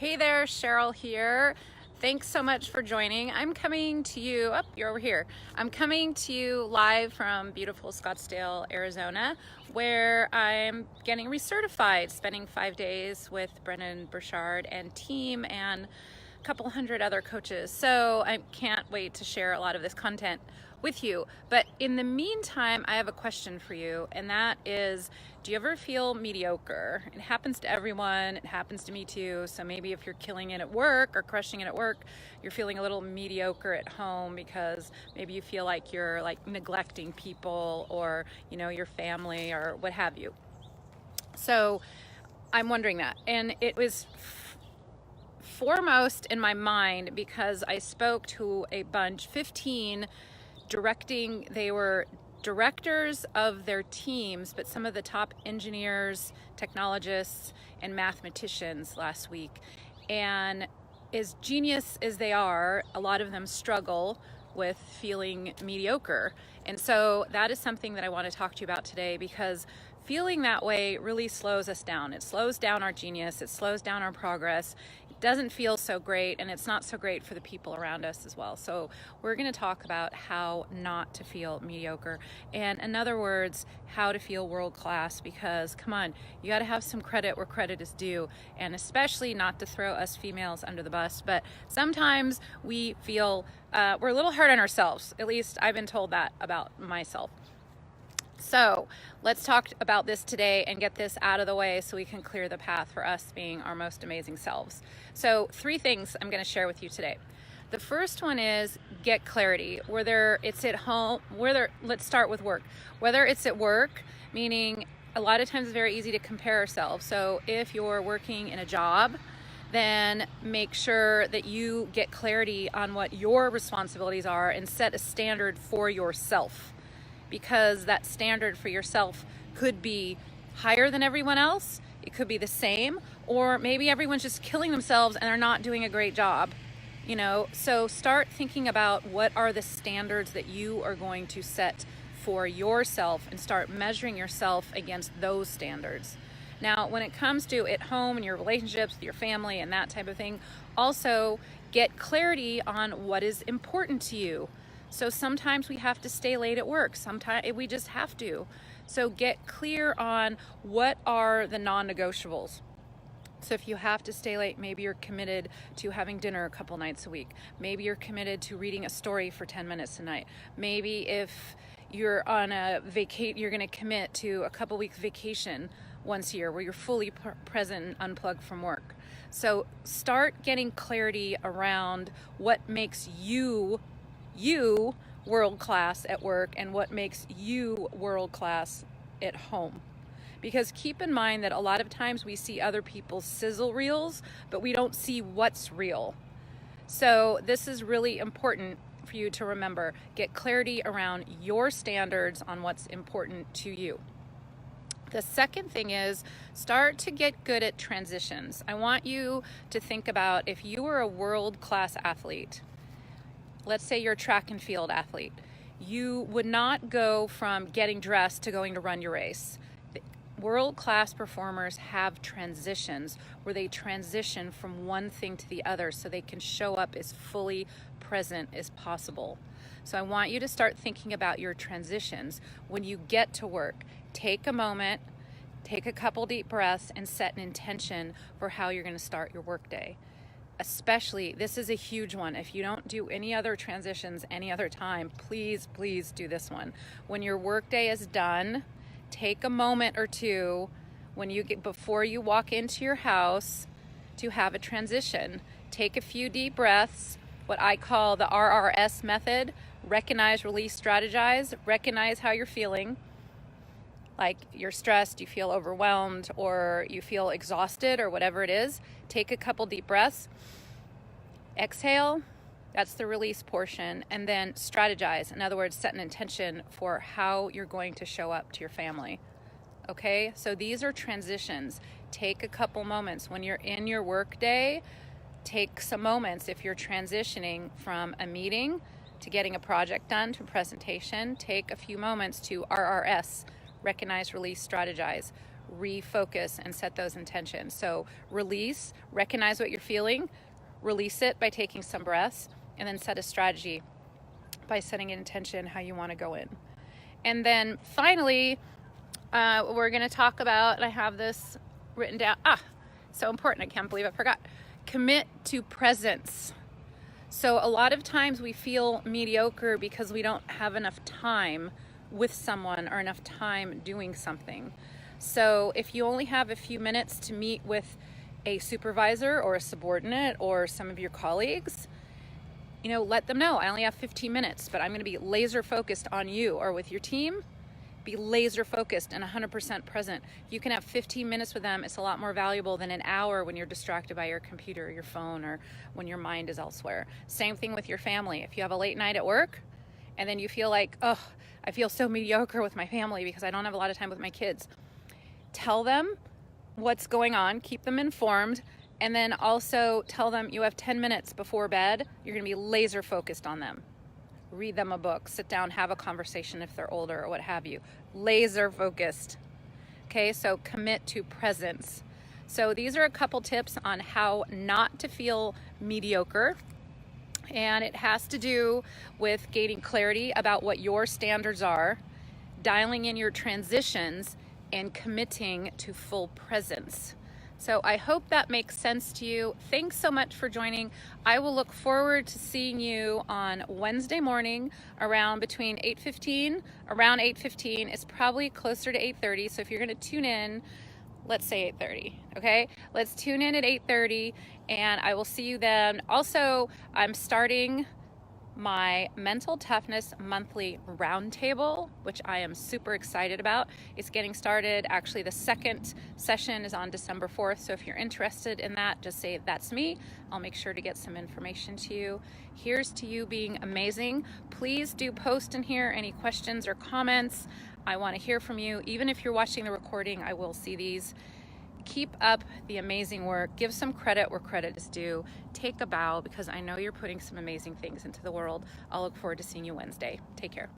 Hey there, Sheryl here. Thanks so much for joining. I'm coming to you, you're over here. I'm coming to you live from beautiful Scottsdale, Arizona, where I'm getting recertified, spending 5 days with Brennan Burchard and team and a couple hundred other coaches. So I can't wait to share a lot of this content with you. But in the meantime, I have a question for you, and that is, do you ever feel mediocre? It happens to everyone. It happens to me too. So maybe if you're killing it at work or crushing it at work, you're feeling a little mediocre at home because maybe you feel like you're neglecting people or, your family or what have you. So I'm wondering that. And it was foremost in my mind because I spoke to a bunch, 15 they were directors of their teams, but some of the top engineers, technologists, and mathematicians last week. And as genius as they are, a lot of them struggle with feeling mediocre. And so that is something that I want to talk to you about today, because feeling that way really slows us down. It slows down our genius, it slows down our progress. It doesn't feel so great, and it's not so great for the people around us as well. So we're going to talk about how not to feel mediocre, and in other words, how to feel world class, because come on, you got to have some credit where credit is due, and especially not to throw us females under the bus, but sometimes we feel we're a little hard on ourselves. At least I've been told that about myself. So let's talk about this today and get this out of the way so we can clear the path for us being our most amazing selves. So 3 things I'm going to share with you today. The first one is get clarity, whether it's at home, let's start with work. Whether it's at work, meaning a lot of times it's very easy to compare ourselves. So if you're working in a job, then make sure that you get clarity on what your responsibilities are and set a standard for yourself. Because that standard for yourself could be higher than everyone else, it could be the same, or maybe everyone's just killing themselves and they're not doing a great job. So start thinking about what are the standards that you are going to set for yourself and start measuring yourself against those standards. Now, when it comes to at home and your relationships with your family and that type of thing, also get clarity on what is important to you. So sometimes we have to stay late at work. Sometimes we just have to. So get clear on what are the non-negotiables. So if you have to stay late, maybe you're committed to having dinner a couple nights a week. Maybe you're committed to reading a story for 10 minutes a night. Maybe if you're on a you're going to commit to a couple weeks vacation once a year where you're fully present and unplugged from work. So start getting clarity around what makes you world class at work and what makes you world class at home. Because keep in mind that a lot of times we see other people's sizzle reels, but we don't see what's real. So this is really important for you to remember. Get clarity around your standards on what's important to you. The second thing is start to get good at transitions. I want you to think about if you were a world-class athlete. Let's say you're a track and field athlete. You would not go from getting dressed to going to run your race. World-class performers have transitions where they transition from one thing to the other so they can show up as fully present as possible. So I want you to start thinking about your transitions. When you get to work, take a moment, take a couple deep breaths, and set an intention for how you're going to start your workday. Especially, this is a huge one. If you don't do any other transitions any other time, please do this one. When your workday is done, take a moment or two before you walk into your house to have a transition. Take a few deep breaths, what I call the RRS method: recognize, release, strategize. Recognize how you're feeling. Like you're stressed, you feel overwhelmed, or you feel exhausted, or whatever it is. Take a couple deep breaths. Exhale, that's the release portion, and then strategize. In other words, set an intention for how you're going to show up to your family. Okay, so these are transitions. Take a couple moments when you're in your work day. Take some moments if you're transitioning from a meeting to getting a project done to a presentation. Take a few moments to RRS, recognize, release, strategize. refocus and set those intentions. So release, recognize what you're feeling, release it by taking some breaths, and then set a strategy by setting an intention how you want to go in. And then finally, we're going to talk about, and I have this written down, so important, I can't believe I forgot, commit to presence. So a lot of times we feel mediocre because we don't have enough time with someone or enough time doing something. So if you only have a few minutes to meet with a supervisor or a subordinate or some of your colleagues, let them know, I only have 15 minutes, but I'm going to be laser focused on you. Or with your team, be laser focused and 100% present. If you can have 15 minutes with them, it's a lot more valuable than an hour when you're distracted by your computer or your phone or when your mind is elsewhere. Same thing with your family. If you have a late night at work and then you feel like, I feel so mediocre with my family because I don't have a lot of time with my kids, tell them what's going on, keep them informed, and then also tell them you have 10 minutes before bed, you're going to be laser focused on them. Read them a book, sit down, have a conversation if they're older or what have you. Laser focused. Okay, so commit to presence. So these are a couple tips on how not to feel mediocre. And it has to do with gaining clarity about what your standards are, dialing in your transitions, and committing to full presence. So I hope that makes sense to you. Thanks so much for joining. I will look forward to seeing you on Wednesday morning around between 8:15, around 8:15. It's probably closer to 8:30. So if you're going to tune in, let's say 8:30, okay? Let's tune in at 8:30 and I will see you then. Also, I'm starting my Mental Toughness monthly roundtable, which I am super excited about. It's getting started. Actually, the second session is on December 4th. So if you're interested in that, just say that's me. I'll make sure to get some information to you. Here's to you being amazing. Please do post in here any questions or comments. I want to hear from you. Even if you're watching the recording, I will see these. Keep up the amazing work. Give some credit where credit is due. Take a bow because I know you're putting some amazing things into the world. I'll look forward to seeing you Wednesday. Take care.